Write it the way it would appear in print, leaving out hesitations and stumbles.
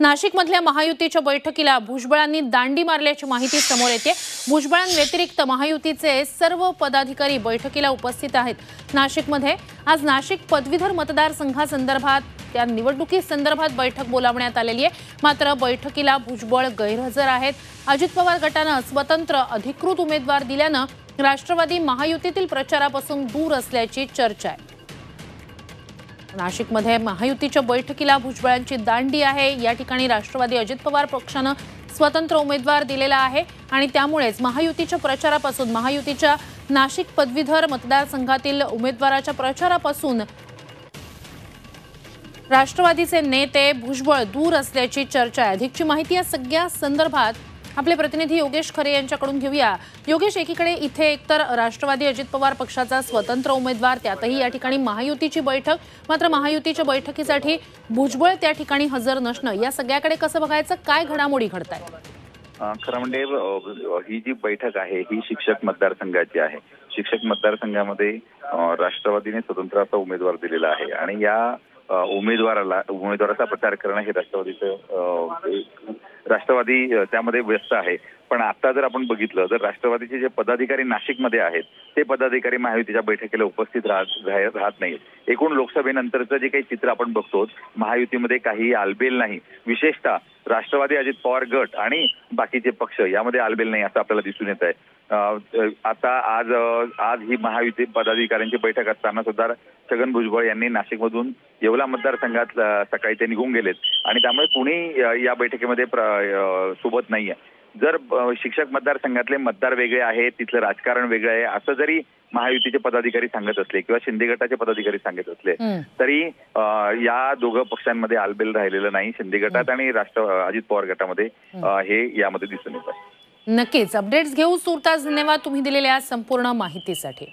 नाशिकमधल्या महायुतीच्या बैठकीला भुजबळांनी दांडी मारल्याची माहिती समोर येते। भुजबळांव्यतिरिक्त महायुतीचे सर्व पदाधिकारी बैठकीला उपस्थित आहेत। नाशिकमध्ये आज नाशिक पदवीधर मतदारसंघासंदर्भात त्या निवडणुकीसंदर्भात बैठक बोलावण्यात आलेली आहे। मात्र बैठकीला भुजबळ गैरहजर आहेत। अजित पवार गटानं स्वतंत्र अधिकृत उमेदवार दिल्यानं राष्ट्रवादी महायुतीतील प्रचारापासून दूर असल्याची चर्चा आहे। नाशिकमध्ये महायुतीच्या बैठकीला भुजबळांची दांडी आहे। या ठिकाणी राष्ट्रवादी अजित पवार पक्षानं स्वतंत्र उमेदवार दिलेला आहे आणि त्यामुळेच महायुतीच्या प्रचारापासून महायुतीच्या नाशिक पदवीधर मतदारसंघातील उमेदवाराच्या प्रचारापासून राष्ट्रवादीचे नेते भुजबळ दूर असल्याची चर्चा आहे। अधिकची माहिती या सगळ्या संदर्भात आपले प्रतिनिधी योगेश खरे यांच्याकडून घेऊया। योगेश, एकीकडे इथे एकतर राष्ट्रवादी अजित पवार पक्षाचा स्वतंत्र उमेदवार, त्यातही या ठिकाणी महायुतीची बैठक, मात्र महायुतीच्या बैठकीसाठी भुजबळ त्या ठिकाणी हजर नसणं, या सगळ्याकडे कसं बघायचं, काय घडामोडी घडतायत? खरं म्हणजे ही जी बैठक आहे ही शिक्षक मतदारसंघाची आहे। शिक्षक मतदारसंघामध्ये राष्ट्रवादीने स्वतंत्र उमेदवार दिलेला आहे आणि या उमेदवाराचा प्रचार करणं हे राष्ट्रवादी त्यामध्ये व्यस्त आहे। पण आता जर आपण बघितलं तर राष्ट्रवादीचे जे पदाधिकारी नाशिकमध्ये आहेत ते पदाधिकारी महायुतीच्या बैठकीला उपस्थित राहत नाहीत। एकूण लोकसभेनंतरचं जे काही चित्र आपण बघतो, महायुतीमध्ये काही आलबेल नाही। विशेषतः राष्ट्रवादी अजित पवार गट आणि बाकीचे पक्ष यामध्ये आलबेल नाही असं आपल्याला दिसून येत आहे। आता आज ही महायुती पदाधिकाऱ्यांची बैठक असताना सुद्धा छगन भुजबळ यांनी नाशिकमधून येवला मतदारसंघात सकाळी ते निघून गेलेत आणि त्यामुळे कुणी या बैठकीमध्ये सोबत नाहीये। जर शिक्षक मतदारसंघातले मतदार वेगळे आहेत, तिथलं राजकारण वेगळं आहे असं जरी महायुतीचे पदाधिकारी सांगत असले किंवा शिंदे गटाचे पदाधिकारी सांगत असले तरी या दोघं पक्षांमध्ये आलबेल राहिलेलं नाही। शिंदे गटात आणि अजित पवार गटामध्ये हे यामध्ये दिसून येत आहे। नक्कीच अपडेट्स घेऊ। सुरताज, धन्यवाद तुम्ही दिलेल्या संपूर्ण माहितीसाठी।